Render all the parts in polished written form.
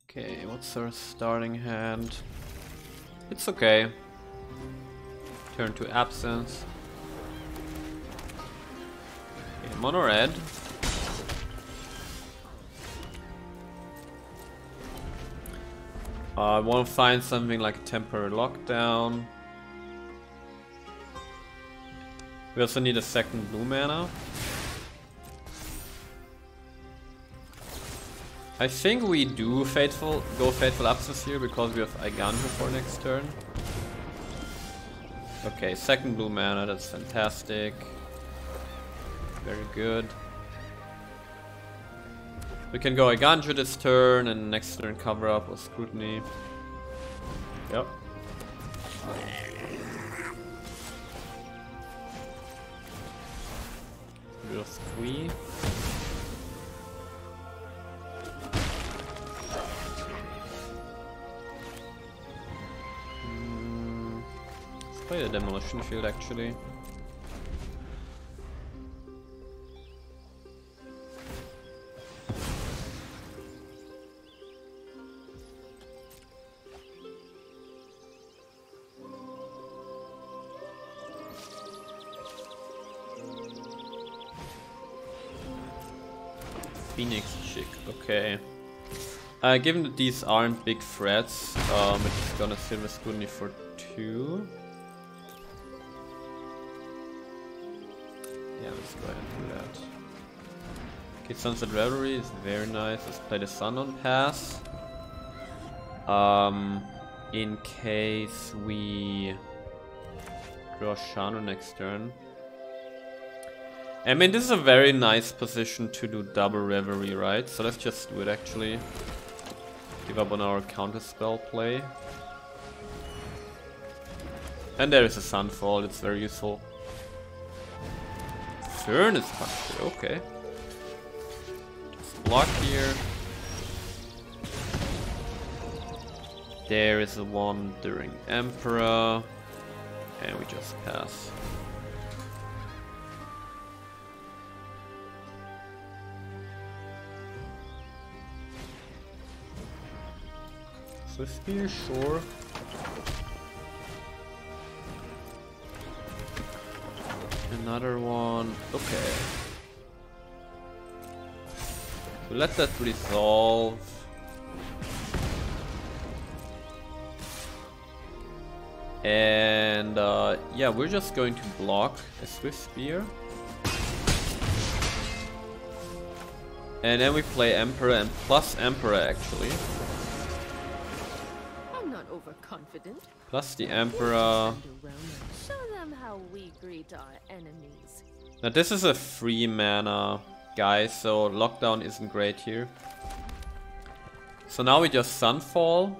Okay, what's our starting hand? It's okay. Turn to absence. Okay, mono red. I want to find something like a temporary lockdown. We also need a second blue mana. I think we do go Fateful Absence here because we have Eiganjo for next turn. Okay, second blue mana, that's fantastic. Very good. We can go Eiganjo this turn and next turn cover up or Scrutiny. Yep. Just squeeze. Let's play the Demolition Field actually. Phoenix Chick, okay. Given that these aren't big threats, it's gonna Silver Scrutiny for 2. Yeah, let's go ahead and do that. Okay, Sunset Revelry is very nice. Let's play the Sun on pass. In case we draw Shano next turn. I mean, this is a very nice position to do double Reverie, right? So let's just do it actually. Give up on our counter spell play. And there is a Sunfall, it's very useful. Turn is punched, okay. Just block here. There is a Wandering Emperor. And we just pass. Spear, sure. Another one. Okay. So let that resolve. And yeah, we're just going to block a Swift Spear. And then we play Emperor and plus Emperor actually. Confident. Plus the Emperor. Show them how we greet our enemies. Now this is a free mana guy, so lockdown isn't great here. So now we just Sunfall.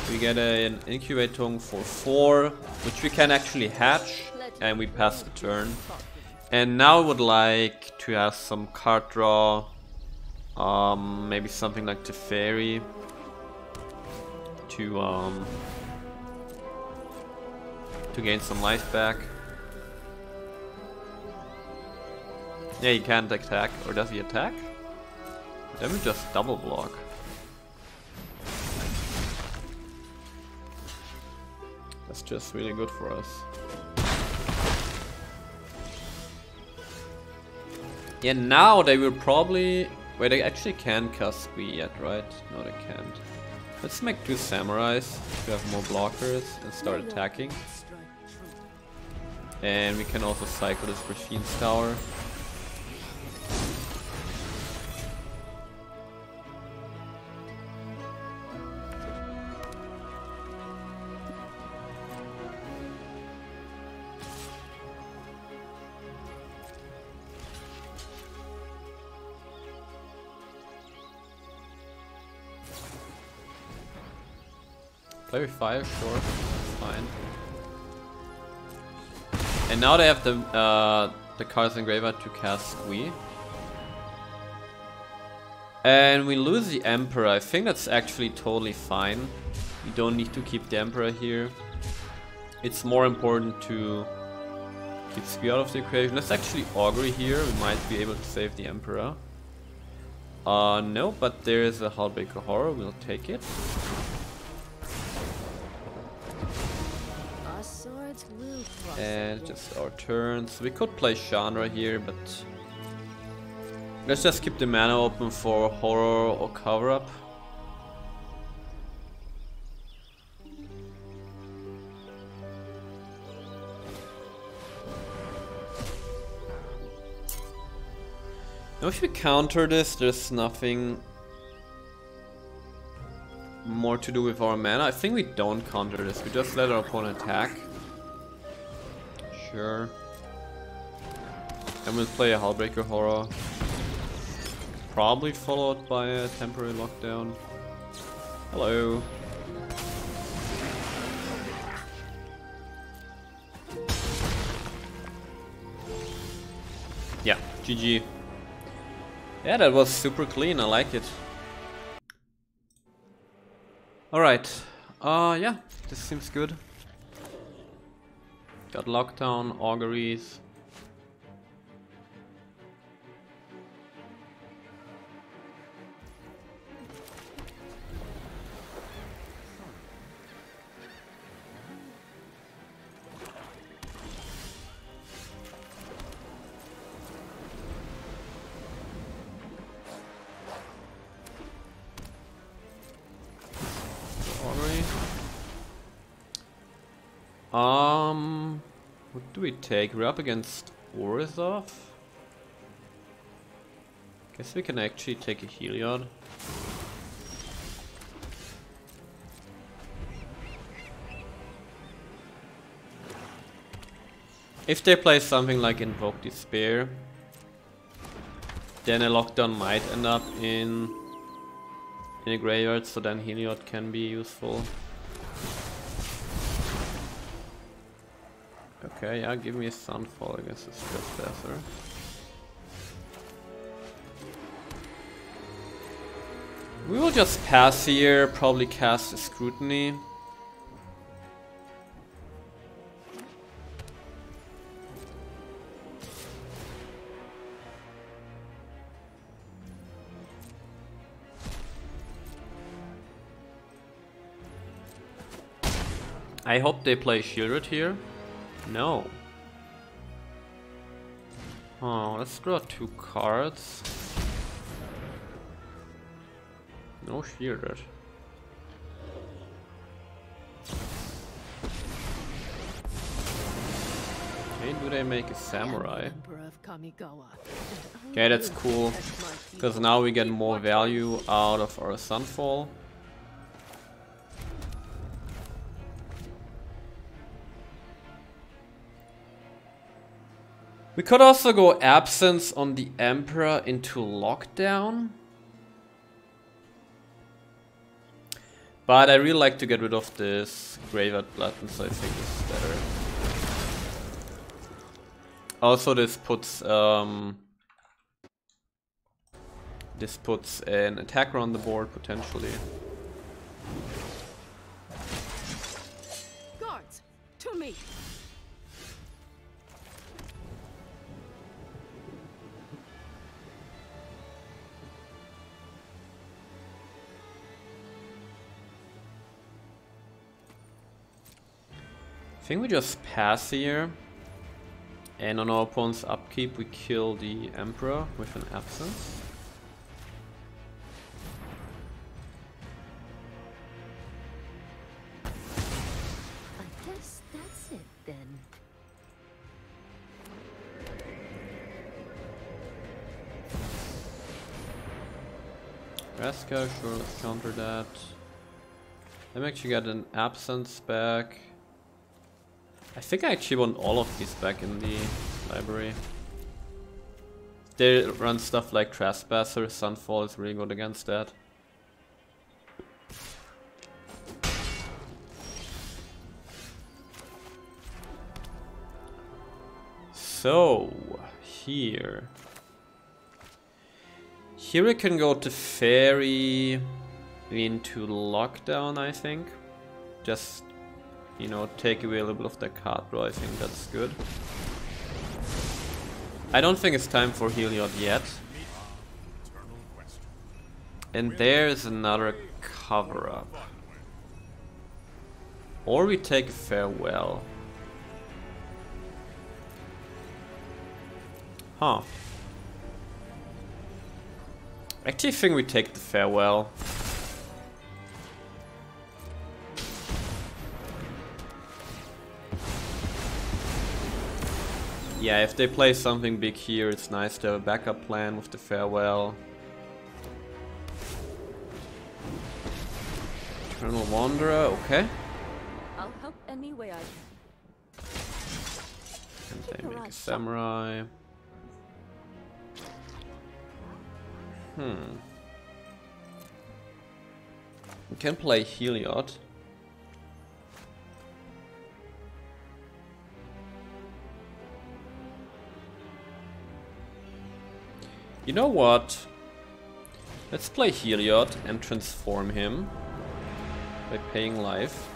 We get an Incubatung for 4, which we can actually hatch, and we pass the turn. And now I would like to have some card draw. Maybe something like Teferi to gain some life back. Yeah, he can't attack, or does he attack? Then we just double block. That's just really good for us. Yeah, now they will probably... Wait, they actually can cast Squee yet, right? No, they can't. Let's make 2 Samurais to have more blockers and start attacking. And we can also cycle this Machine's Tower. Play with fire, sure, that's fine. And now they have the cards in graveyard to cast Squee. And we lose the Emperor. I think that's actually totally fine. We don't need to keep the Emperor here. It's more important to keep Squee out of the equation. Let's actually Augury here. We might be able to save the Emperor. No, but there is a Hullbreaker Horror, we'll take it. Our swords will cross And again. just our turns. We could play Chandra here, but let's just keep the mana open for Horror or Cover Up. Now if we counter this, there's nothing more to do with our mana. I think we don't counter this, we just let our opponent attack. Sure. And we'll play a Hullbreaker Horror. Probably followed by a temporary lockdown. Hello. Yeah, GG. Yeah, that was super clean, I like it. Alright, yeah, this seems good. Got lockdown, auguries. What do we take? We're up against Orzhov. Guess we can actually take a Heliod. If they play something like Invoke Despair, then a lockdown might end up in a graveyard, so then Heliod can be useful. Okay, yeah, give me a Sunfall against this Trespasser. We will just pass here, probably cast a Scrutiny. I hope they play Shieldred here. No. Oh, let's draw 2 cards. No Shieldred. Okay, do they make a Samurai? Okay, that's cool. Because now we get more value out of our Sunfall. We could also go Absence on the Emperor into Lockdown. But I really like to get rid of this Graveyard Button, so I think this is better. Also, this puts an attacker on the board potentially. Guards, to me. I think we just pass here, and on our opponent's upkeep we kill the Emperor with an Absence. I guess that's it then. Jeskai, sure, let's counter that. Let me actually get an Absence back. I think I actually want all of these back in the library. They run stuff like Trespasser, Sunfall is really good against that. So, here. Here we can go to Fairy into Lockdown, I think. Just, you know, take away a little bit of the card draw, I think that's good. I don't think it's time for Heliod yet. And there's another cover-up. Or we take a farewell. Huh. I actually think we take the farewell. Yeah, if they play something big here, it's nice to have a backup plan with the farewell. Eternal Wanderer, okay. I'll help any way I can. And they make a samurai. We can play Heliod. You know what? Let's play Heliod and transform him by paying life.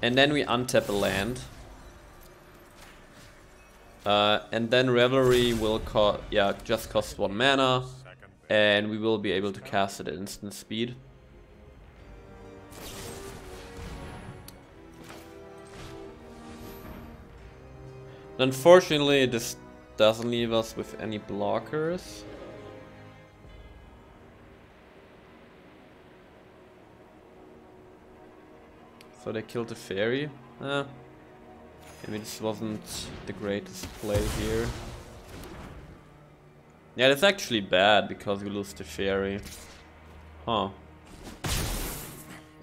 And then we untap a land. And then Revelry will just cost 1 mana. And we will be able to cast it at instant speed. Unfortunately, this doesn't leave us with any blockers. So they killed the fairy. Maybe this wasn't the greatest play here. Yeah, that's actually bad because we lose the fairy. Huh.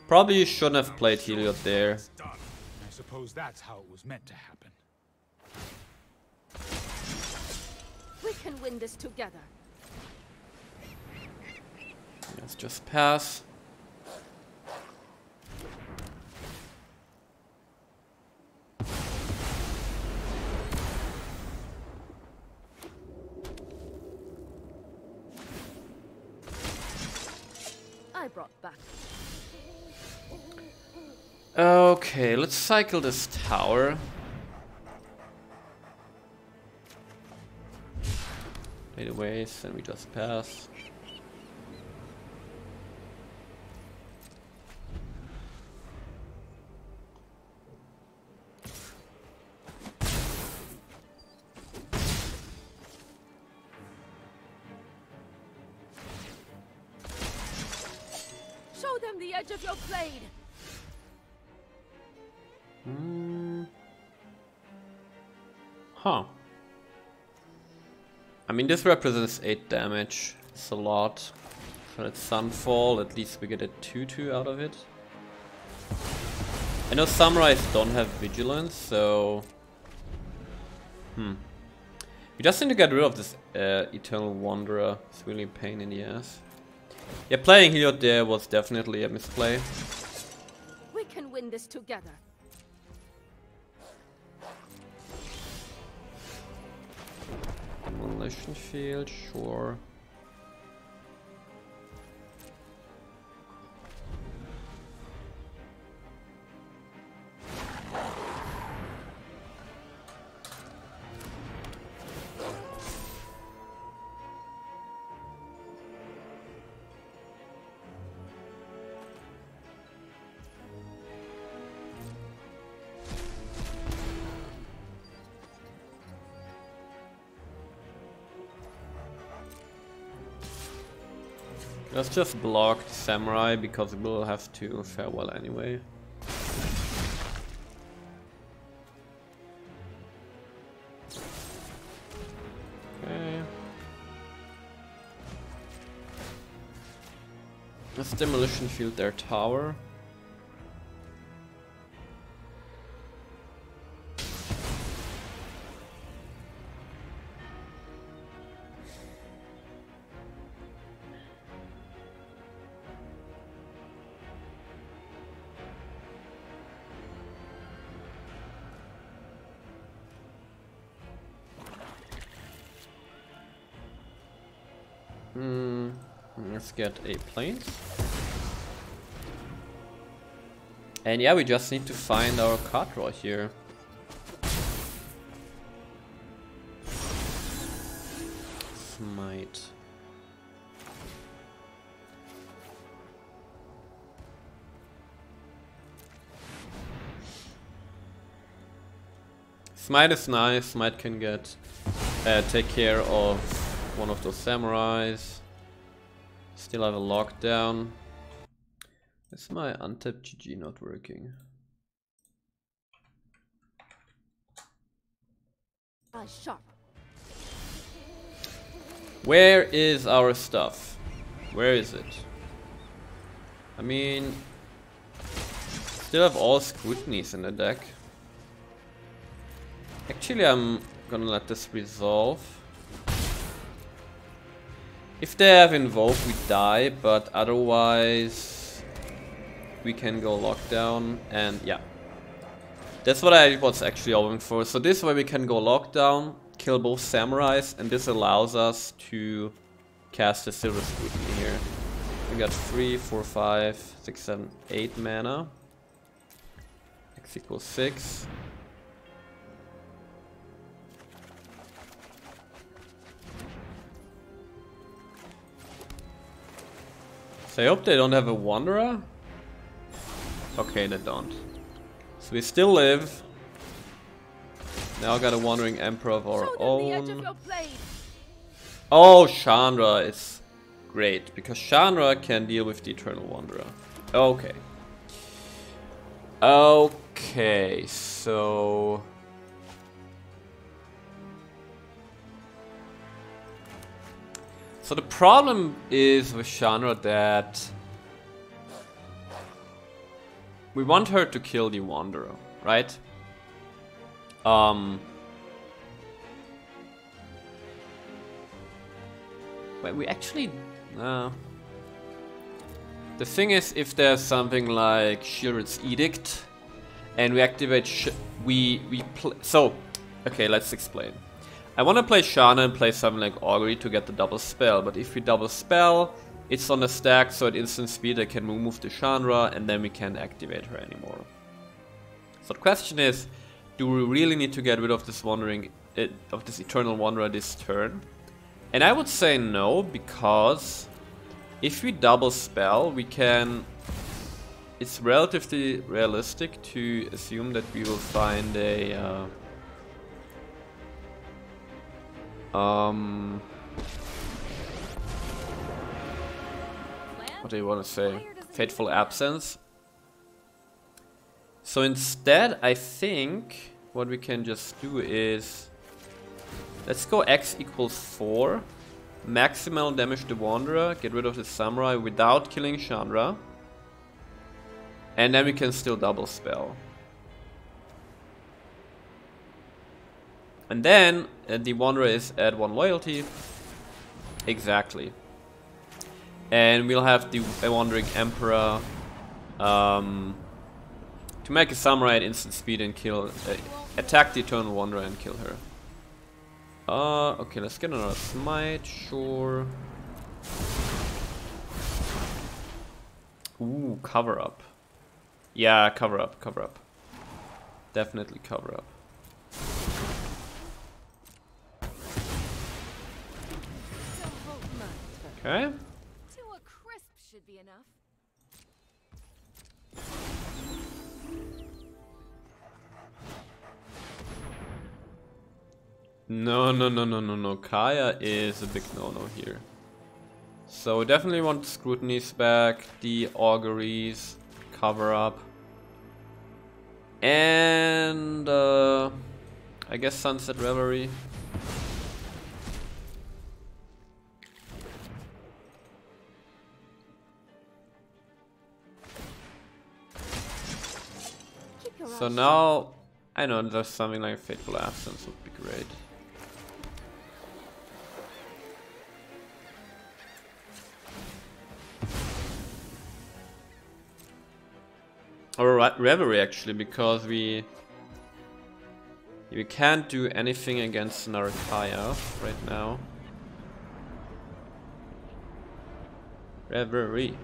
Probably shouldn't have played Heliod there. I suppose that's how it was meant to happen. We can win this together. Let's just pass. I brought back. Okay, let's cycle this tower. Play the waste and we just pass. Show them the edge of your blade. Huh. I mean, this represents 8 damage. It's a lot. So it's Sunfall, at least we get a 2/2 out of it. I know samurais don't have vigilance, so... We just need to get rid of this Eternal Wanderer. It's really a pain in the ass. Yeah, playing Heliod there was definitely a misplay. We can win this together. Demolition field, sure. Let's just block the samurai because we'll have to farewell anyway. Okay. Let's demolition field their tower. Let's get a plains. And yeah, we just need to find our card draw here. Smite. Smite is nice. Smite can get take care of one of those samurais. Still have a lockdown. Is my untapped GG not working? Sharp. Where is our stuff? Where is it? I mean, still have all scrutinies in the deck. Actually, I'm gonna let this resolve. If they have Invoke, we die, but otherwise we can go lockdown, and yeah. That's what I was actually hoping for. So this way we can go lockdown, kill both samurais, and this allows us to cast a silver scrutiny here. We got 3, 4, 5, 6, 7, 8 mana. X equals 6. So I hope they don't have a Wanderer. Okay, they don't. So we still live. Now I got a Wandering Emperor of our own. Oh, Chandra is great, because Chandra can deal with the Eternal Wanderer. Okay. Okay, so... So the problem is with Chandra that we want her to kill the Wanderer, right? But we actually... the thing is, if there's something like Shieldred's Edict, and we activate so, okay, let's explain. I want to play Shana and play something like Augury to get the double spell, but if we double spell, it's on the stack, so at instant speed I can remove the Chandra, and then we can't activate her anymore. So the question is, do we really need to get rid of this this Eternal Wanderer this turn? And I would say no, because if we double spell, we can... It's relatively realistic to assume that we will find a... what do you want to say? Fateful Absence. So instead, I think what we can just do is... Let's go X equals 4. Maximal damage the Wanderer. Get rid of the Samurai without killing Chandra. And then we can still double spell. And then the Wanderer is at 1 loyalty. Exactly. And we'll have the Wandering Emperor to make a Samurai at instant speed and kill, attack the Eternal Wanderer and kill her. Okay, let's get another Smite, sure. Ooh, cover up. Yeah, cover up, cover up. Definitely cover up. Okay. To a crisp should be enough. No. Kaya is a big no-no here. So definitely want Scrutinies back, the Auguries, cover up. And I guess Sunset Reverie. So now, I know there's something like Fateful Absence would be great. Or Reverie actually, because we can't do anything against Narakaya right now. Reverie.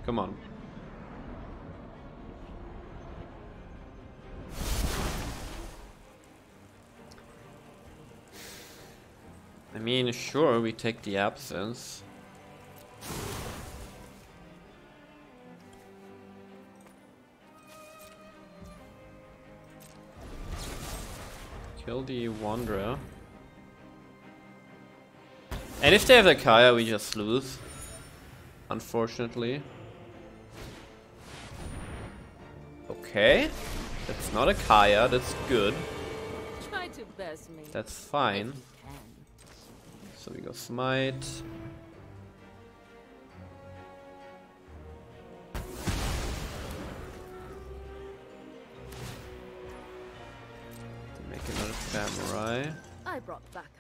Come on. I mean, sure, we take the Absence. Kill the Wanderer. And if they have a Kaya, we just lose. Unfortunately. Okay. That's not a Kaya, that's good. Try to best me. That's fine. if you can. So we go Smite. Make another Samurai. I brought backup.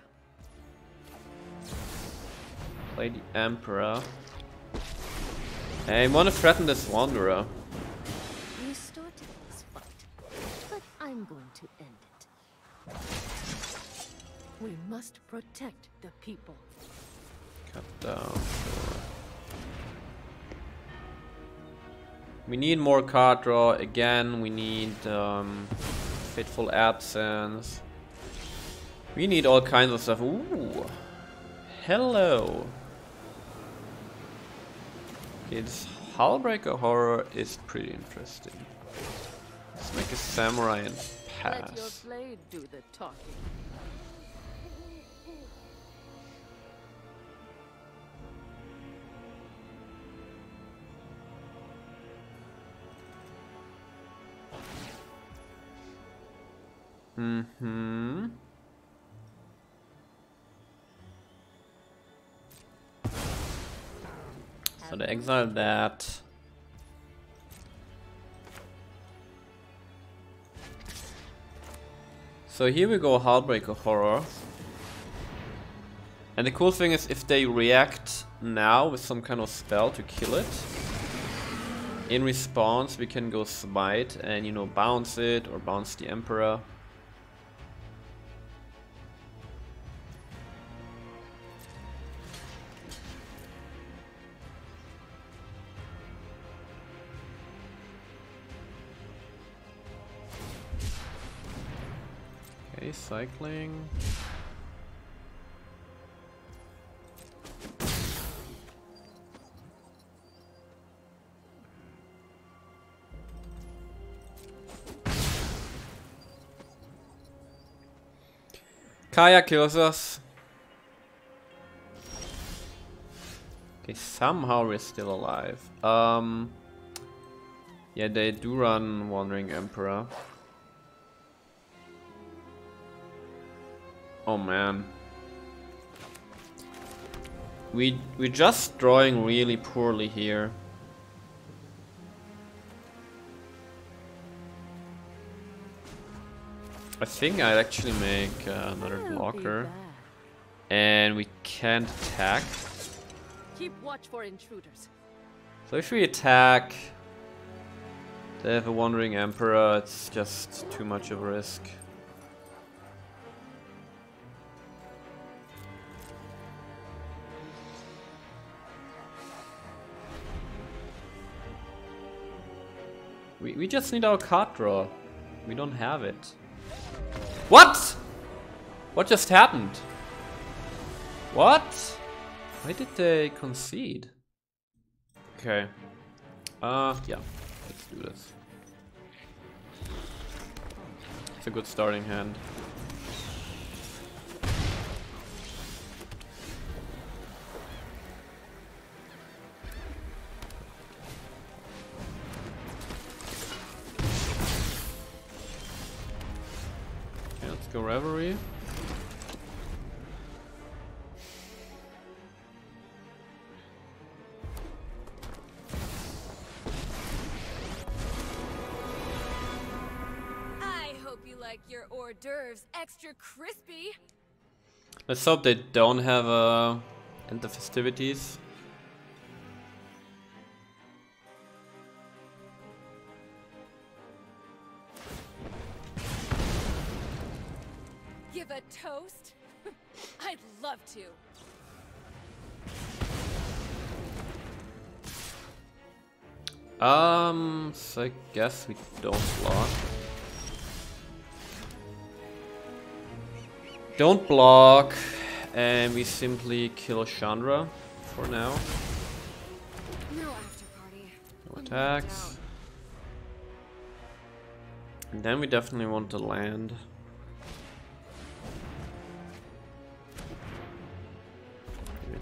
Play the Emperor. I want to threaten this Wanderer. You started this fight, but I'm going to end it. We must protect the people. Cut down. Sure. We need more card draw. Again, we need Fateful Absence. We need all kinds of stuff. Ooh. Hello. Okay, this Hullbreaker Horror is pretty interesting. Let's make a Samurai and Let your pass. blade do the talking. Mm-hmm. So they exile that. So here we go, Hullbreaker Horror. And the cool thing is, if they react now with some kind of spell to kill it, in response we can go Smite and, you know, bounce it or bounce the Emperor. Okay, cycling. Kaya kills us. Okay, somehow we're still alive. Yeah, they do run Wandering Emperor. Oh man. We're just drawing really poorly here. I think I'd actually make another I'll be blocker. back. And we can't attack. Keep watch for intruders. So if we attack, they have a Wandering Emperor, it's just too much of a risk. We just need our card draw. We don't have it. What? What just happened? What? Why did they concede? Okay. Yeah. Let's do this. It's a good starting hand. Okay, let's go Reverie. Like your hors d'oeuvres extra crispy. Let's hope they don't have end the festivities. Give a toast? I'd love to. So I guess we don't block. Don't block, and we simply kill Chandra for now. No after party. No attacks. And then we definitely want to land.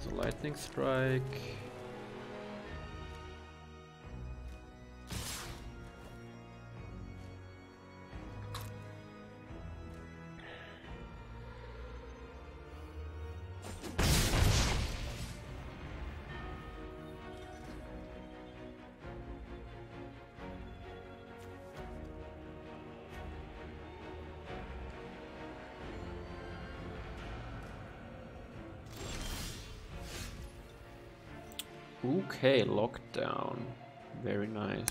There's a lightning strike. Okay, lockdown. Very nice.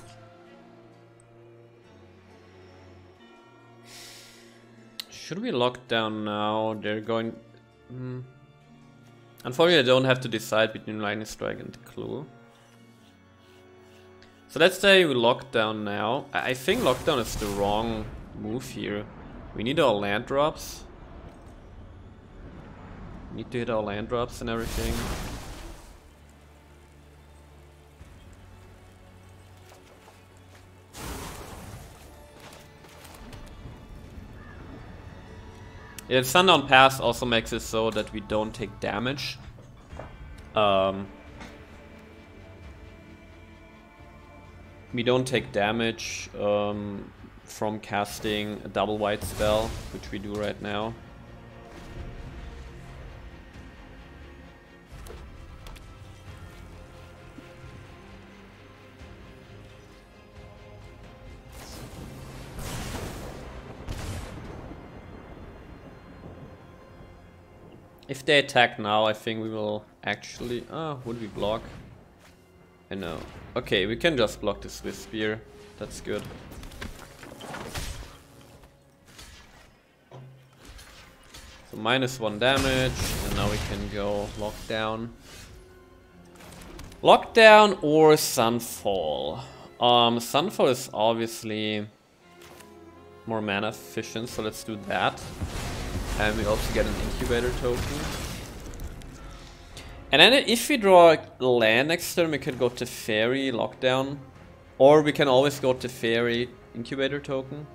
Should we lock down now? They're going... Unfortunately, I don't have to decide between Lightning Strike and Clue. So let's say we lock down now. I think lockdown is the wrong move here. We need our land drops. Need to hit our land drops and everything. Yeah, Sundown Pass also makes it so that we don't take damage. We don't take damage from casting a double white spell, which we do right now. If they attack now, I think we will actually... Oh, would we block? I know. Okay, we can just block the Swiss Spear. That's good. So -1 damage, and now we can go lockdown. Lockdown or Sunfall. Sunfall is obviously more mana efficient, so let's do that. And we also get an incubator token. And then if we draw a land next turn, we can go to Fairy, lockdown. Or we can always go to Fairy, incubator token.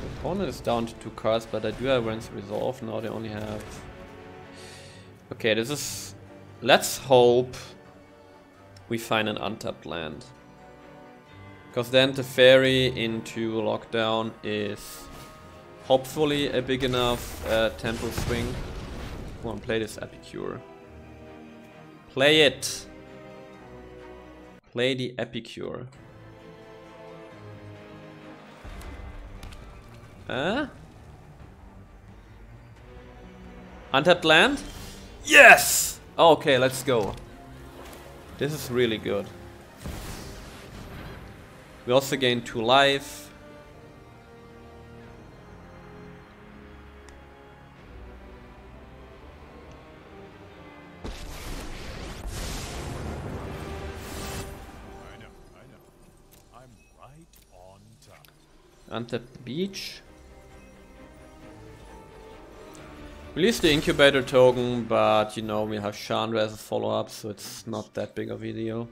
The opponent is down to 2 cards, but I do have Rens Resolve. Now they only have... Okay, this is... Let's hope we find an untapped land. Because then the Fairy into lockdown is hopefully a big enough tempo swing. Come on, play this Epicure. Play it! Play the Epicure. Untapped land? Yes! Okay, let's go. This is really good. We also gain 2 life. I know. I'm right on time. Untap the beach. Release the incubator token, but you know we have Chandra as a follow-up, so it's not that big of a deal.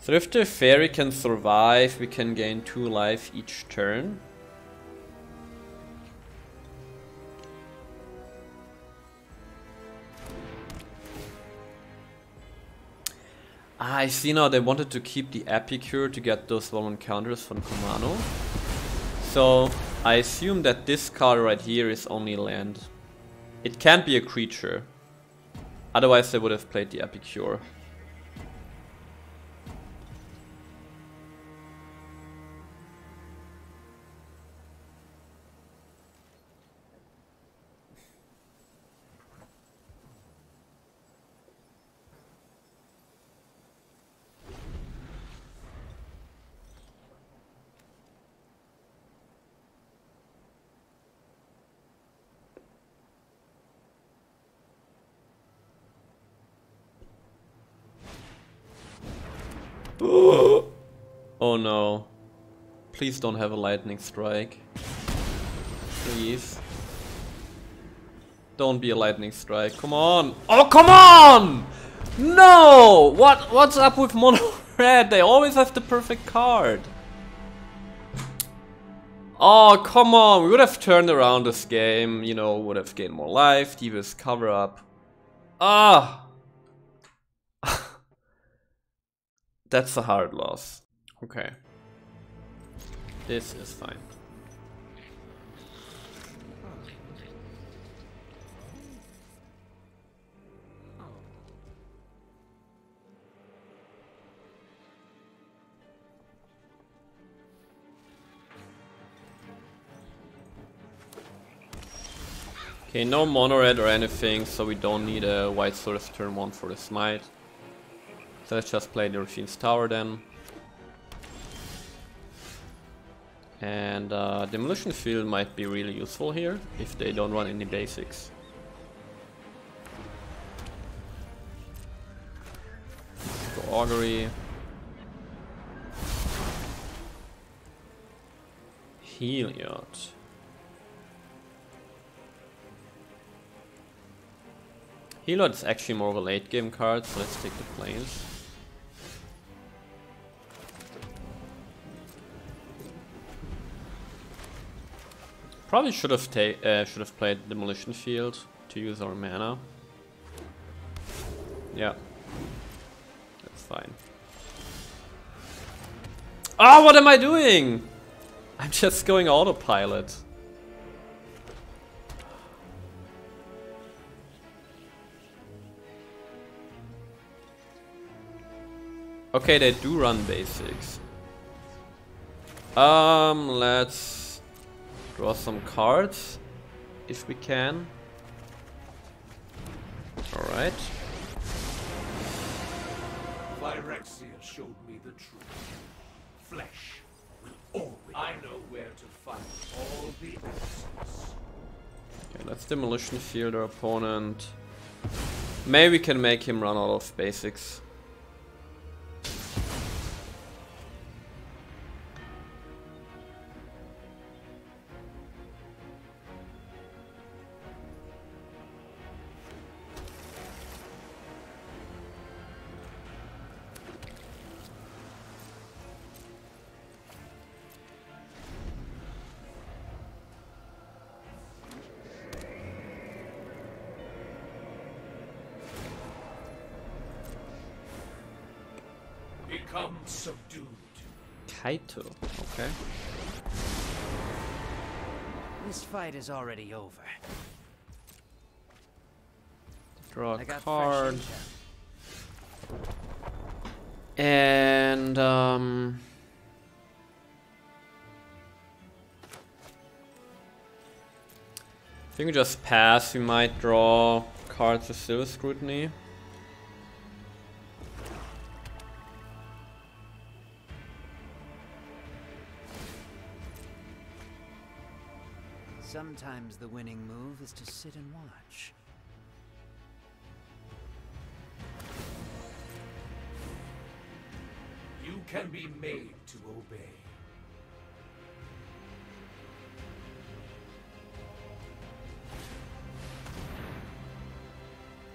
So if the Fairy can survive, we can gain 2 life each turn. I see now they wanted to keep the Epicure to get those 1/1 counters from Kumano. So I assume that this card right here is only land. It can't be a creature. Otherwise they would have played the Epicure. Oh no. Please don't have a lightning strike. Please. Don't be a lightning strike. Come on. Oh, come on! No! What's up with mono red? They always have the perfect card. Oh, come on. We would have turned around this game, you know, would have gained more life, devious cover up. Ah! That's a hard loss. Okay. This is fine. Okay, no mono red or anything, so we don't need a white source turn 1 for the smite. So let's just play the Raffine's Tower then. And Demolition Field might be really useful here, if they don't run any basics. Go Augury. Heliod. Heliod is actually more of a late game card, so let's take the planes. Probably should have played Demolition Field to use our mana. Yeah, that's fine. Ah, what am I doing? I'm just going autopilot. Okay, they do run basics. Let's draw some cards if we can. Alright. Phyrexia showed me the truth. Flesh will always. I know where to find all the answers. Okay, let's Demolition Field our opponent. Maybe we can make him run out of basics. Become subdued. Kaito, okay. This fight is already over. Draw I a got card. fresh intel. And I think we just pass. We might draw cards with Silver Scrutiny. Sometimes the winning move is to sit and watch. You can be made to obey.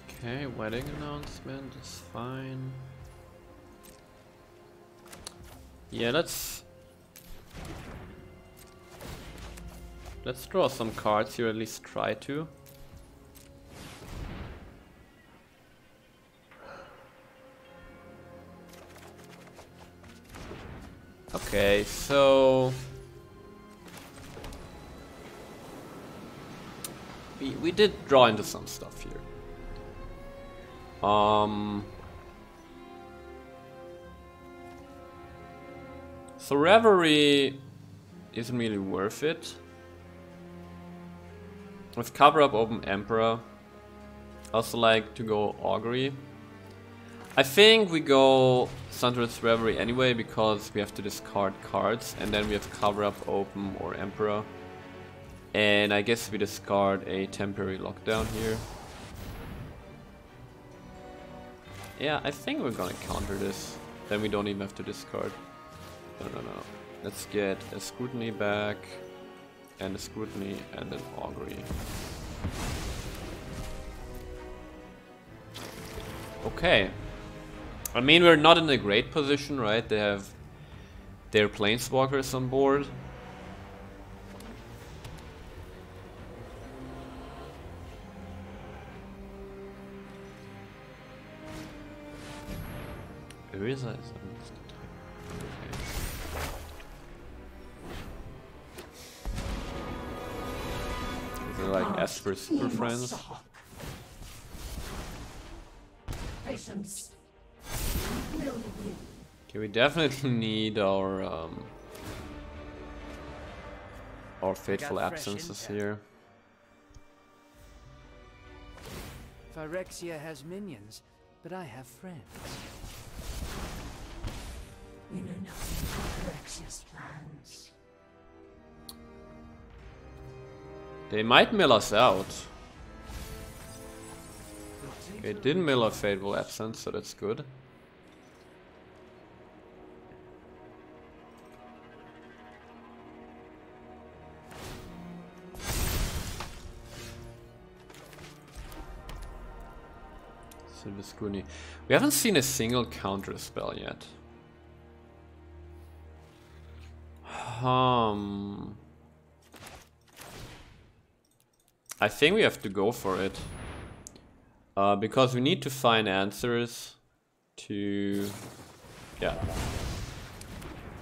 Okay, wedding announcement is fine. Yeah, let's draw some cards here, at least try to. Okay, so we did draw into some stuff here. So Reverie isn't really worth it. With cover up, open Emperor. I also like to go Augury. I think we go Sunrise Reverie anyway because we have to discard cards and then we have cover up, open or Emperor. And I guess we discard a temporary lockdown here. Yeah, I think we're gonna counter this. Then we don't even have to discard. No. Let's get a Scrutiny back. And a Scrutiny and an Augury. Okay. I mean, we're not in a great position, right? They have their planeswalkers on board. Erisa is Is it like Esper Superfriends? Patience. Okay, we definitely need our fateful absences here. Phyrexia has minions, but I have friends. We know nothing of Phyrexia's plans. They might mill us out. Okay, it didn't mill a fateful absence, so that's good. We haven't seen a single counter spell yet. I think we have to go for it. Because we need to find answers to... Yeah.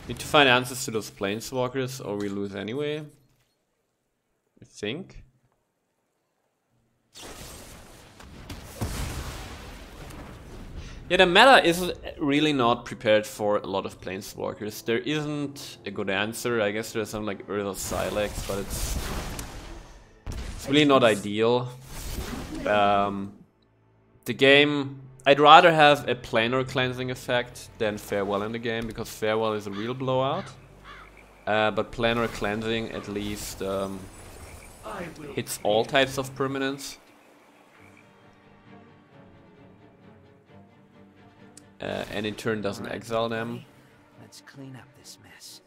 Need to find answers to those planeswalkers or we lose anyway. I think. Yeah, the meta is really not prepared for a lot of planeswalkers. There isn't a good answer. I guess there's some like Urza Silex, but it's really not ideal. The game, I'd rather have a planar cleansing effect than Farewell in the game, because Farewell is a real blowout. But planar cleansing at least hits all types of permanents. And in turn doesn't exile them. Let's clean up this mess.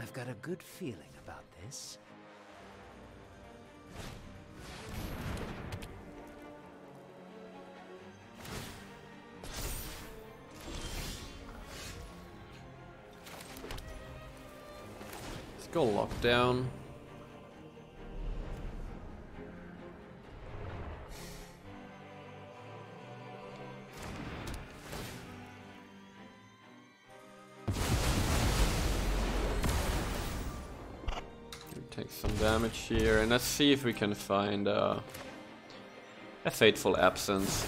I've got a good feeling about this. Go lockdown. Take some damage here, and let's see if we can find a fateful absence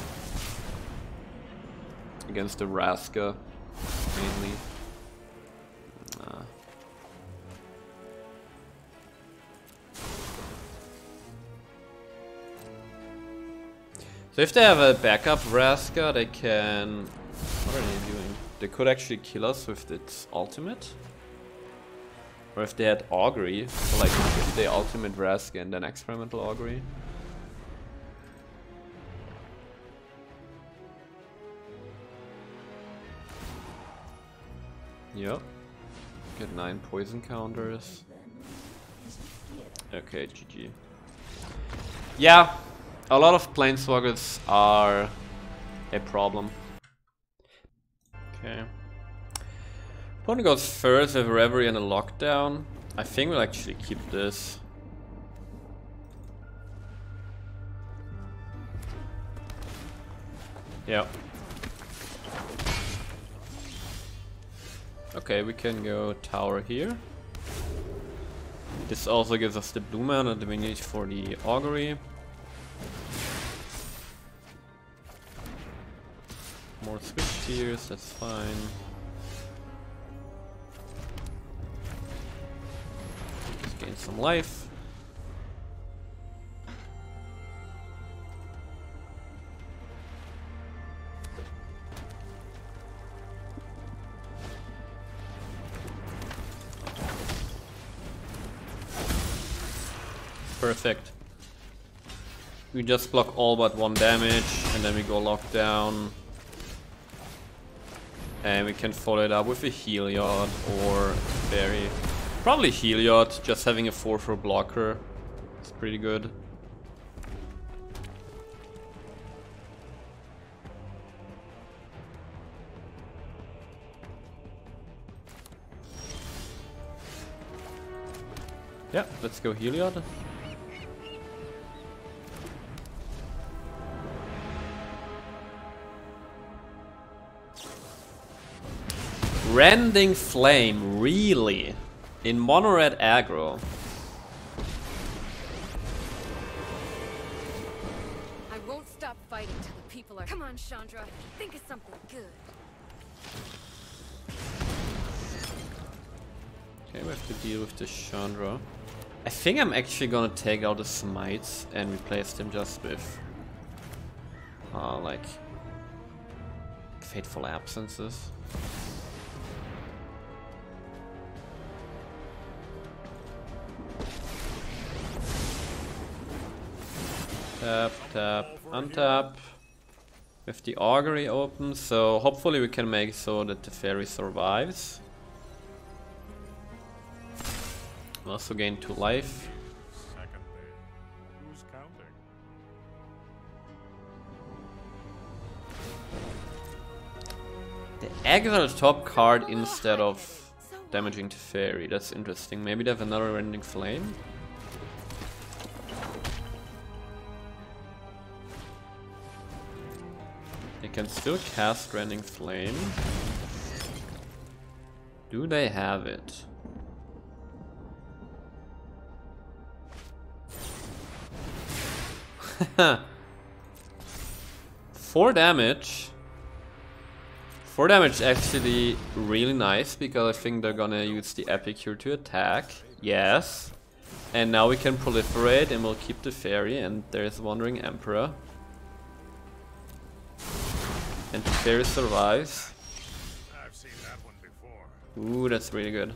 against the Vraska, mainly. So if they have a backup Vraska, they can... What are they doing? They could actually kill us with its ultimate. Or if they had Augury, so like if they ultimate Vraska and then experimental Augury. Yep. Get 9 poison counters. Okay, GG. Yeah. A lot of planeswalkers are a problem. Okay. Opponent goes first with Reverie and a lockdown. I think we'll actually keep this. Yeah. Okay, we can go tower here. This also gives us the blue mana that we need for the Augury. More switch tiers, that's fine. Just gain some life. Perfect. We just block all but 1 damage, and then we go lockdown. And we can follow it up with a Heliod or Fairy. Probably Heliod, just having a 4/4 blocker. It's pretty good. Yeah, let's go Heliod. Rending Flame, really? In mono red aggro. I won't stop fighting till the people are. Come on, Chandra. Think of something good. Okay, we have to deal with this Chandra. I think I'm actually gonna take out the Smites and replace them just with like Fateful Absences. Tap, tap, untap. With the Augury open, so hopefully we can make so that the Fairy survives. We'll also gain 2 life. Secondly, who's counting? The exile top card instead of damaging the Fairy. That's interesting. Maybe they have another Rending Flame. They can still cast Rending Flame. Do they have it? Four damage. 4 damage actually really nice because I think they're gonna use the Epicure to attack. Yes. And now we can proliferate and we'll keep the Fairy and there's Wandering Emperor. And the Fairy survives. I've seen that one before. Ooh, that's really good.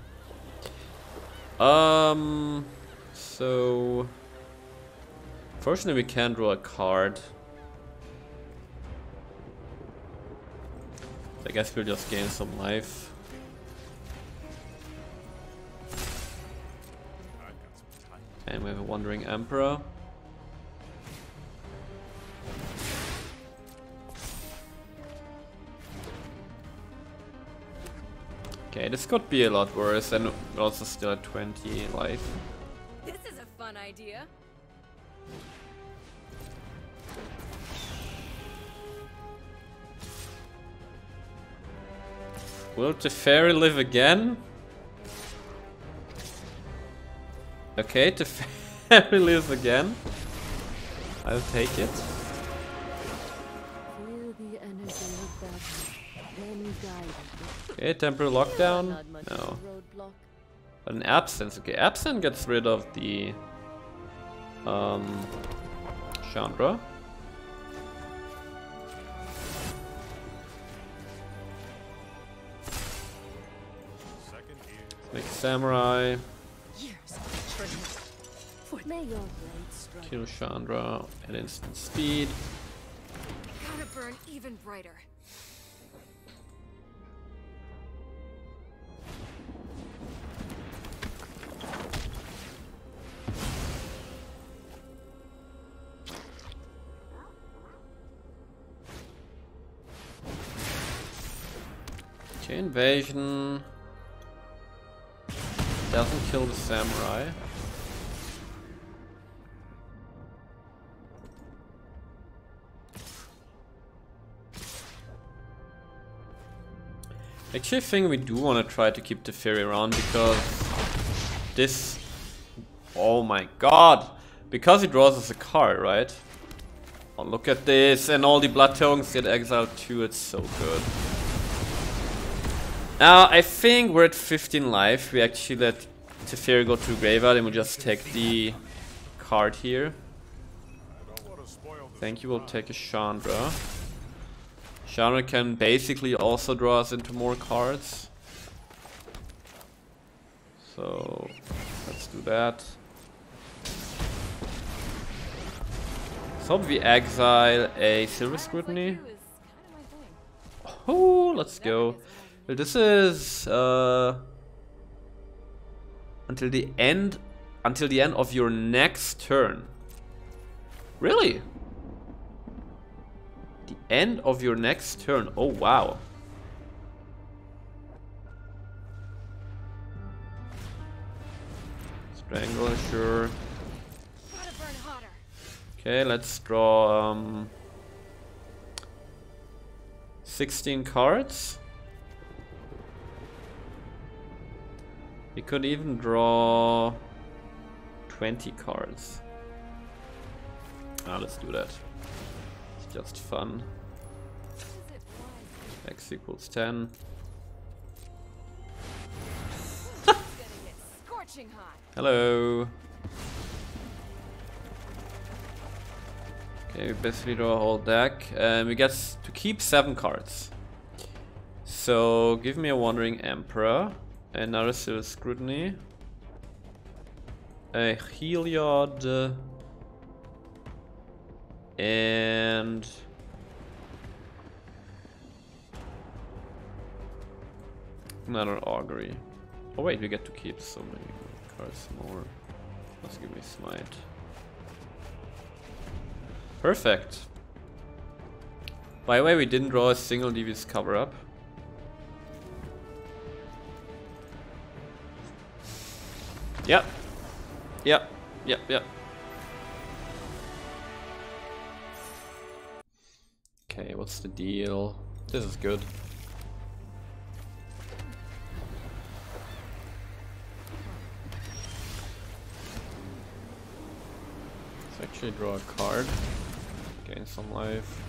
So fortunately we can't draw a card. I guess we'll just gain some life. And we have a Wandering Emperor. Okay, this could be a lot worse, and we're also still at 20 life. This is a fun idea. Will the Fairy live again? Okay, the Fairy lives again. I'll take it. Feel the energy of battle. Then guide it. Okay, temporary lockdown. Not much of No. a roadblock. But an absence. Okay, absence gets rid of the Chandra. Make Samurai. Years of training. May your blade strike. Kill Chandra at instant speed. Gotta burn even brighter. Okay, invasion. Doesn't kill the Samurai. Actually, I think we do want to try to keep the Fairy around because this... Oh my god! Because he draws us a card, right? Oh, look at this, and all the blood tokens get exiled too, it's so good. Now, I think we're at 15 life. We actually let Teferi go to graveyard and we just take the card here. Thank you, we'll take a Chandra. Chandra can basically also draw us into more cards. So, let's do that. So we exile a Silver Scrutiny. Oh, let's go. Well, this is until the end of your next turn. Really? The end of your next turn. Oh wow. Strangle, sure. Okay, let's draw 16 cards. We could even draw 20 cards. Let's do that. It's just fun. X equals 10. Hello. Okay, we basically draw a whole deck. We get to keep 7 cards. So give me a Wandering Emperor, another Silver Scrutiny, a Heliod, and another Augury. Oh wait, we get to keep so many cards more. Let's give me Smite. Perfect. By the way, we didn't draw a single Devious Cover-Up. Yep. Yep. Yep. Yep. Okay, what's the deal? This is good. Let's actually draw a card. Gain some life.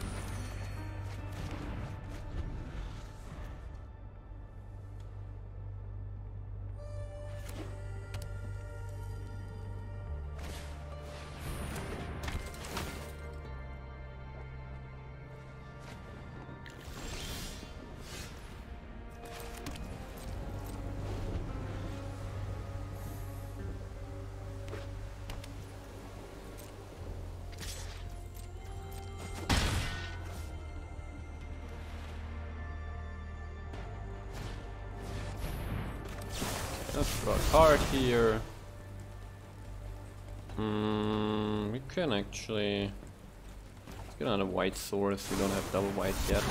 Let's draw a card here. We can actually... Let's get on a white source, we don't have double white yet.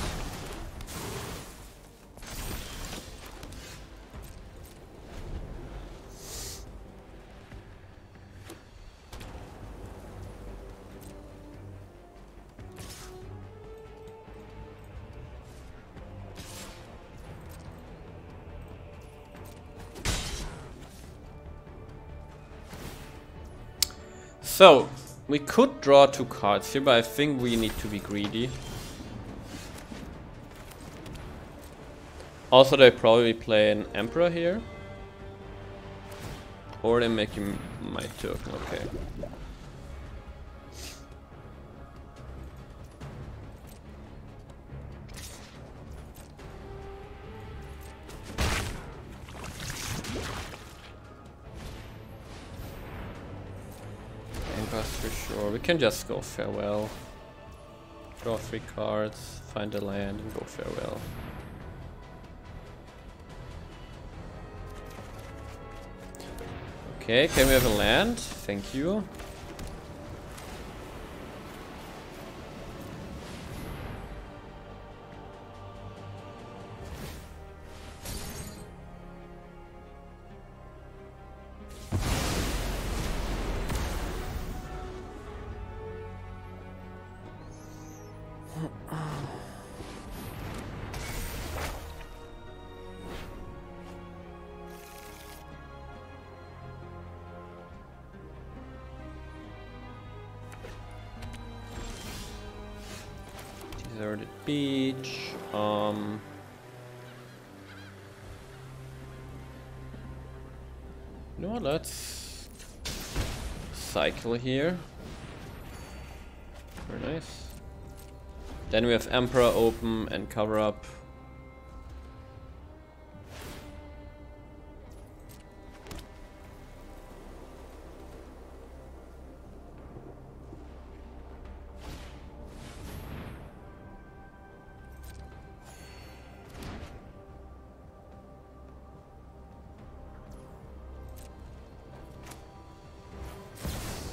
So, we could draw 2 cards here, but I think we need to be greedy. Also, they probably play an Emperor here. Or they make him mythic, okay. For sure, we can just go farewell. Draw 3 cards, find a land, and go farewell. Okay, can we have a land? Thank you. Deserted beach. You know what, let's cycle here. Very nice. Then we have Emperor open and cover up.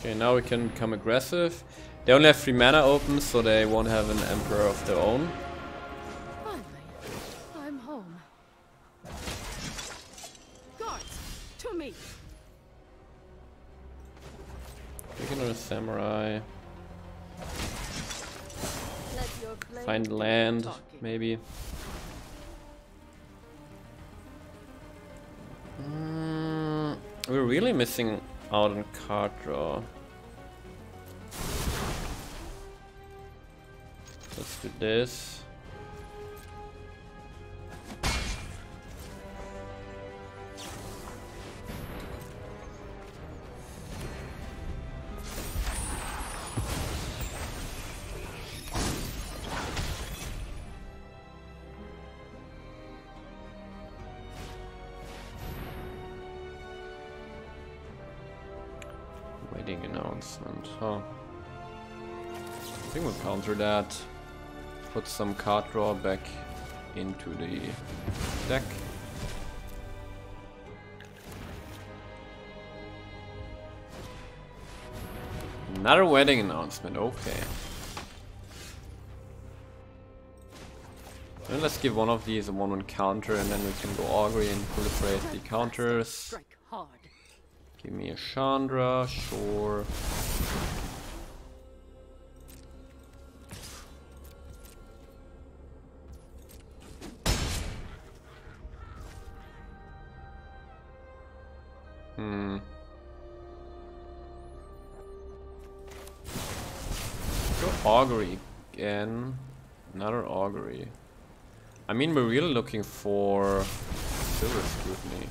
Okay, now we can become aggressive. They only have 3 mana open, so they won't have an Emperor of their own. Finally, I'm home. Guards, to me. We can do a samurai. Let your blade Find do the land, talking. maybe. We're really missing out on card draw. Let's do this. Waiting announcement, huh? I think we'll counter that. Put some card draw back into the deck. Another wedding announcement, okay. Then let's give one of these a 1/1 counter and then we can go Augury and proliferate the counters. Strike hard. Give me a Chandra, sure. Go Augury again. Another Augury. I mean, we're really looking for Silver Scrutiny.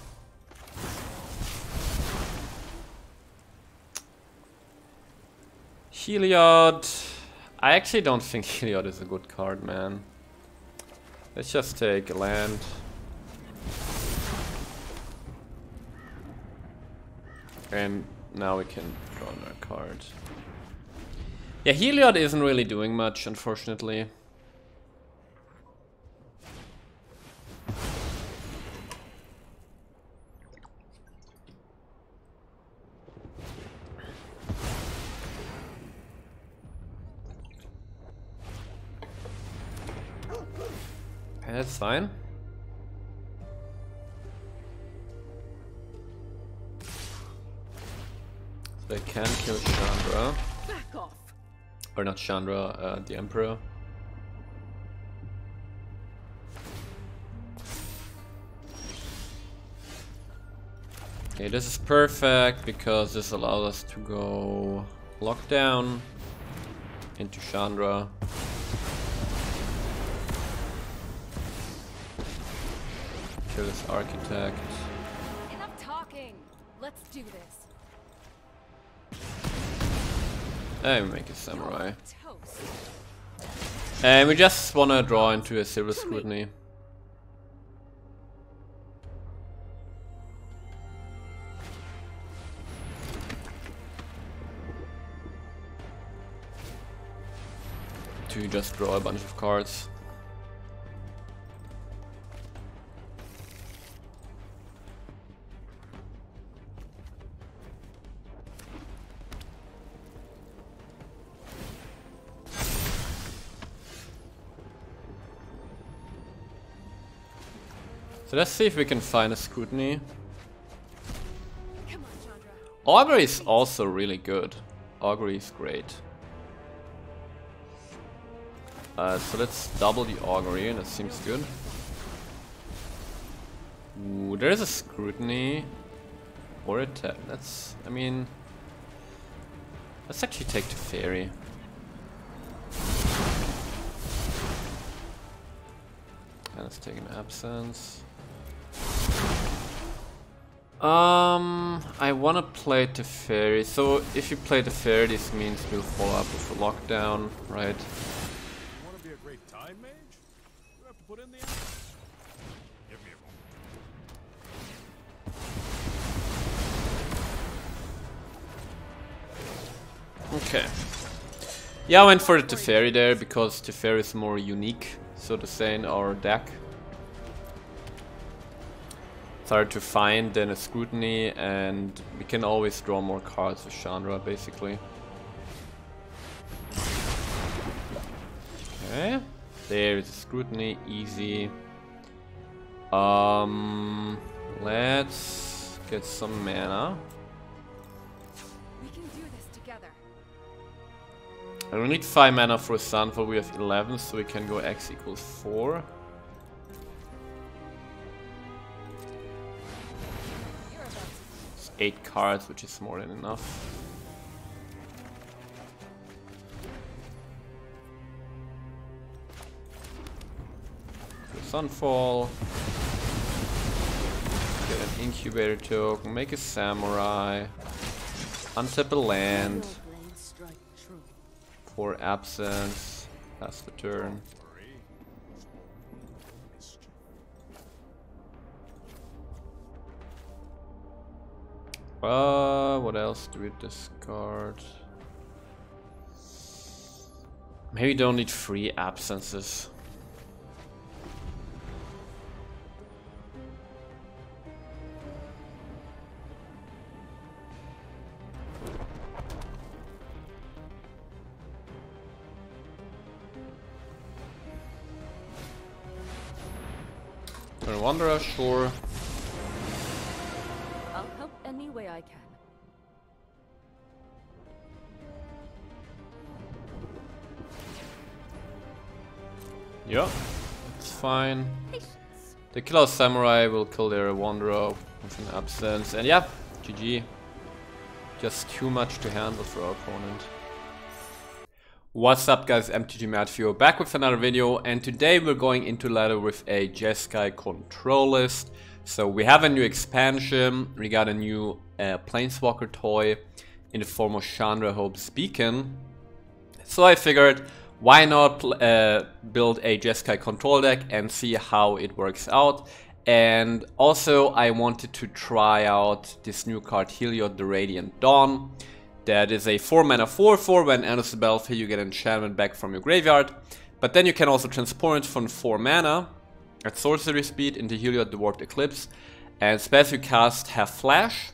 Heliod. I actually don't think Heliod is a good card, man. Let's just take a land. And now we can draw another card. Yeah, Heliod isn't really doing much, unfortunately. That's fine. So I can kill Chandra. Back off. Or not Chandra, the Emperor. Okay, this is perfect because this allows us to go lockdown into Chandra. Kill this architect. Enough talking. Let's do this. And we make a samurai. Toast. And we just wanna draw into a Silver Scrutiny. To just draw a bunch of cards. So let's see if we can find a Scrutiny. Come on, Chandra. Augury is also really good. Augury is great. So let's double the Augury, and that seems good. Ooh, there is a Scrutiny or a tap. That's, I mean, let's actually take the Fairy. And let's take an Absence. I wanna play the Fairy. So if you play the Fairy, this means we'll follow up with a lockdown, right? You want to be a great time mage? You have to put in the effort. Give me a moment. Okay. Yeah, I went for the Teferi there because Teferi is more unique, so to say, in our deck. It's harder to find than a Scrutiny, and we can always draw more cards with Chandra, basically. Okay, there's Scrutiny, easy. Let's get some mana. We can do this together. I don't need 5 mana for a Sunfall, we have 11, so we can go X equals 4. It's 8 cards, which is more than enough. Sunfall. Get an Incubator token, make a Samurai. Untap a land. For Absence. Pass the turn. What else do we discard? Maybe don't need 3 absences. Wanderer, sure. I'll help any way I can. Yeah, it's fine. Patience. The Killer Samurai will kill their Wanderer with an absence, and yeah, GG. Just too much to handle for our opponent. What's up guys, MTG Matthew back with another video, and today we're going into ladder with a Jeskai Control list. So we have a new expansion, we got a new Planeswalker toy in the form of Chandra Hope's Beacon. So I figured, why not build a Jeskai Control deck and see how it works out. And also I wanted to try out this new card Heliod, the Radiant Dawn. That is a 4 mana 4/4. When enters the battlefield, you get enchantment back from your graveyard. But then you can also transport it from 4 mana at sorcery speed into Heliod, the Warped Eclipse. And spells you cast have flash.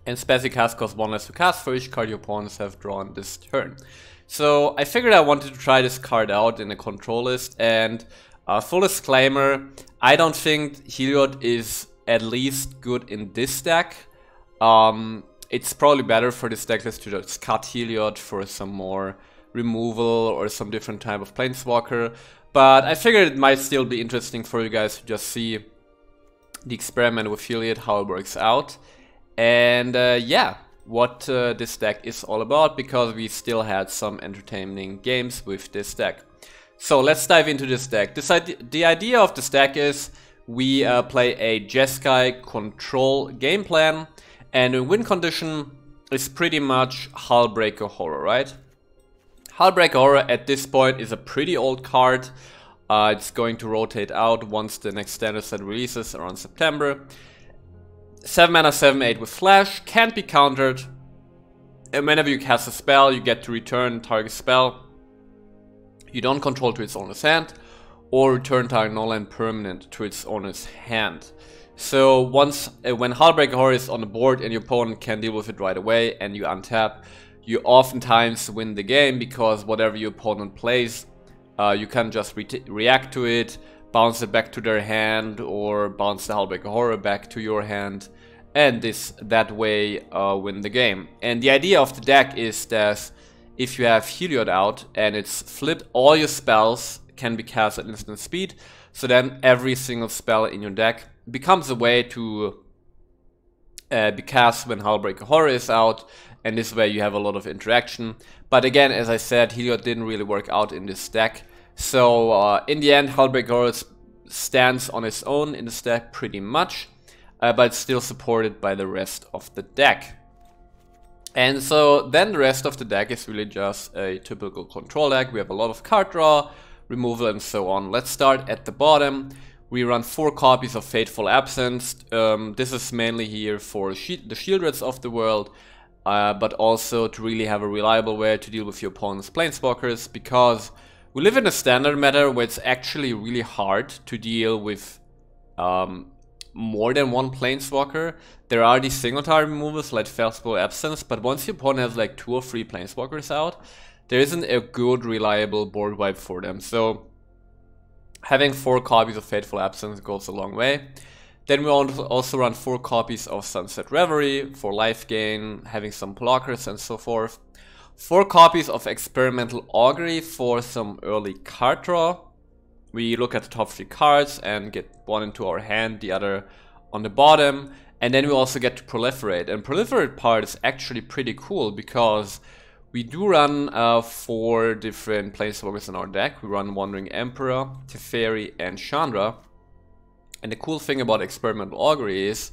And spells you cast cost 1 less to cast for each card your opponents have drawn this turn. So I figured I wanted to try this card out in a control list. And full disclaimer, I don't think Heliod is at least good in this deck. It's probably better for this deck list to just cut Heliod for some more removal or some different type of Planeswalker. But I figured it might still be interesting for you guys to just see the experiment with Heliod, how it works out. And yeah, what this deck is all about, because we still had some entertaining games with this deck. So let's dive into this deck. The idea of this deck is we play a Jeskai Control game plan. And a win condition is pretty much Hullbreaker Horror, right? Hullbreaker Horror at this point is a pretty old card. It's going to rotate out once the next standard set releases around September. 7 mana 7/8 with flash, can't be countered. And whenever you cast a spell, you get to return target spell you don't control to its owner's hand, or return target non-land permanent to its owner's hand. So once when Hullbreaker Horror is on the board and your opponent can deal with it right away and you untap, you oftentimes win the game, because whatever your opponent plays, you can just react to it, bounce it back to their hand, or bounce the Hullbreaker Horror back to your hand, and that way win the game. And the idea of the deck is that if you have Heliod out and it's flipped, all your spells can be cast at instant speed, so then every single spell in your deck becomes a way to be cast when Hullbreaker Horror is out, and this way you have a lot of interaction. But again, as I said, Heliod didn't really work out in this deck. So in the end, Hullbreaker Horror stands on its own in this deck pretty much, but it's still supported by the rest of the deck. And so then the rest of the deck is really just a typical control deck. We have a lot of card draw, removal, and so on. Let's start at the bottom. We run 4 copies of Fateful Absence. This is mainly here for the Shieldreds of the world, but also to really have a reliable way to deal with your opponent's Planeswalkers, because we live in a standard meta where it's actually really hard to deal with more than one planeswalker, there are these single target removals like Festival Absence, but once your opponent has like 2 or 3 planeswalkers out, there isn't a good reliable board wipe for them. So having 4 copies of Fateful Absence goes a long way. Then we also run 4 copies of Sunset Reverie for life gain, having some blockers and so forth. 4 copies of Experimental Augury for some early card draw. We look at the top 3 cards and get one into our hand, the other on the bottom. And then we also get to Proliferate. And Proliferate part is actually pretty cool because we do run 4 different planeswalkers in our deck. We run Wandering Emperor, Teferi, and Chandra. And the cool thing about Experimental Augury is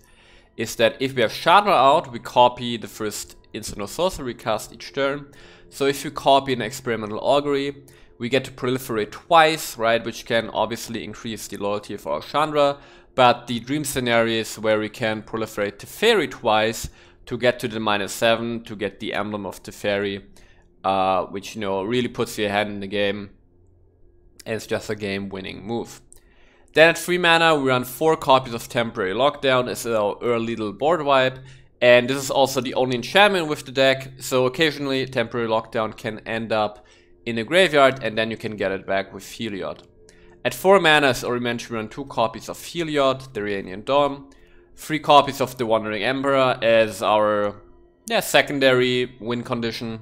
that if we have Chandra out, we copy the first instant or sorcery cast each turn. So if you copy an Experimental Augury, we get to Proliferate twice, right? Which can obviously increase the loyalty of our Chandra. But the dream scenario is where we can Proliferate Teferi twice to get to the -7, to get the emblem of Teferi, which, you know, really puts you ahead in the game. And it's just a game-winning move. Then at 3 mana, we run 4 copies of Temporary Lockdown as our early little board wipe. And this is also the only enchantment with the deck, so occasionally Temporary Lockdown can end up in a graveyard and then you can get it back with Heliod. At 4 mana, as already mentioned, we run 2 copies of Heliod, the Radiant Dawn, 3 copies of the Wandering Emperor as our secondary win condition.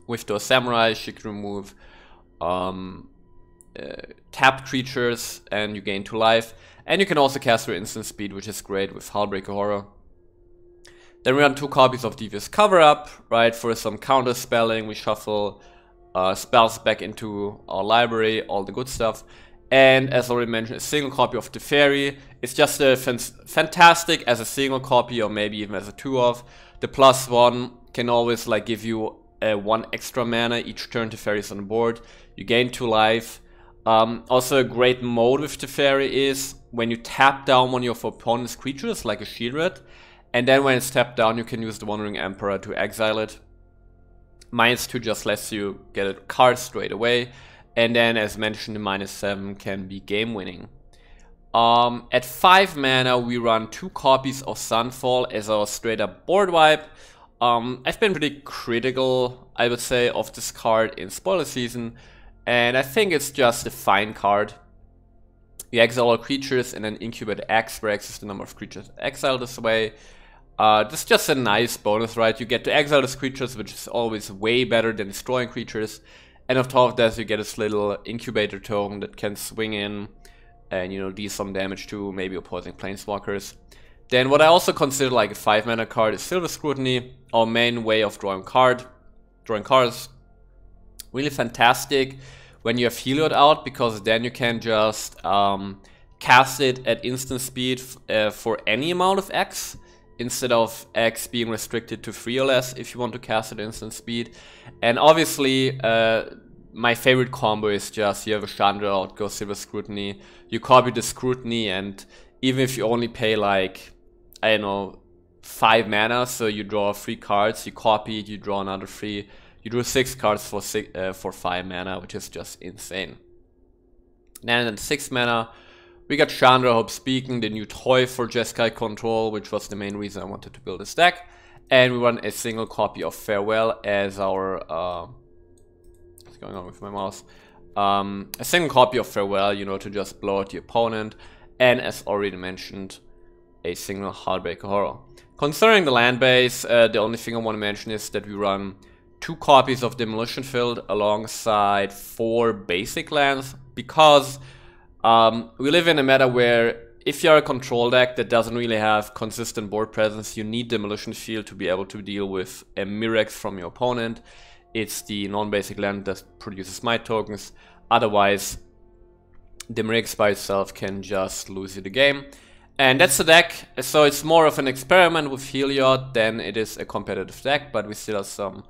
With those Samurai, she can remove tapped creatures and you gain 2 life. And you can also cast her instant speed, which is great with Hullbreaker Horror. Then we run 2 copies of Devious Cover-Up, right, for some counter spelling. We shuffle spells back into our library, all the good stuff. And as already mentioned, a single copy of Teferi. It's just a fantastic as a single copy or maybe even as a 2-of. The +1 can always like give you 1 extra mana each turn Teferi is on the board. You gain 2 life. Also a great mode with Teferi is when you tap down one of your opponent's creatures like a Shield Red, and then when it's tapped down you can use the Wandering Emperor to exile it. -2 just lets you get a card straight away, and then as mentioned the -7 can be game winning. At 5 mana we run 2 copies of Sunfall as our straight up board wipe. I've been pretty critical, I would say, of this card in spoiler season, and I think it's just a fine card. You exile all creatures and then incubate X, where X is the number of creatures exiled this way. This is just a nice bonus, right? You get to exile these creatures, which is always way better than destroying creatures. And on top of that, you get this little incubator token that can swing in and, you know, deal some damage to maybe opposing planeswalkers. Then what I also consider like a 5 mana card is Silver Scrutiny, our main way of drawing cards. Really fantastic when you have Heliod out, because then you can just cast it at instant speed for any amount of X, instead of X being restricted to 3 or less if you want to cast it at instant speed. And obviously, my favorite combo is just you have a Chandra out, go Silver Scrutiny, you copy the Scrutiny, and even if you only pay like, I don't know, 5 mana, so you draw 3 cards, you copy it, you draw another 3, you drew 6 cards for 5 mana, which is just insane. Then at 6 mana, we got Chandra, Hope Speaking, the new toy for Jeskai Control, which was the main reason I wanted to build this deck. And we run a single copy of Farewell as our... what's going on with my mouse? A single copy of Farewell, you know, to just blow out the opponent. And as already mentioned, a single Hullbreaker Horror. Concerning the land base, the only thing I want to mention is that we run 2 copies of Demolition Field alongside 4 basic lands, because we live in a meta where if you're a control deck that doesn't really have consistent board presence, you need Demolition Field to be able to deal with a Mirrex from your opponent. It's the non-basic land that produces Might tokens. Otherwise, the Mirrex by itself can just lose you the game. And that's the deck. So it's more of an experiment with Heliod than it is a competitive deck, but we still have some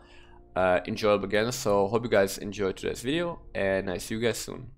enjoyable games. So hope you guys enjoyed today's video, and I see you guys soon.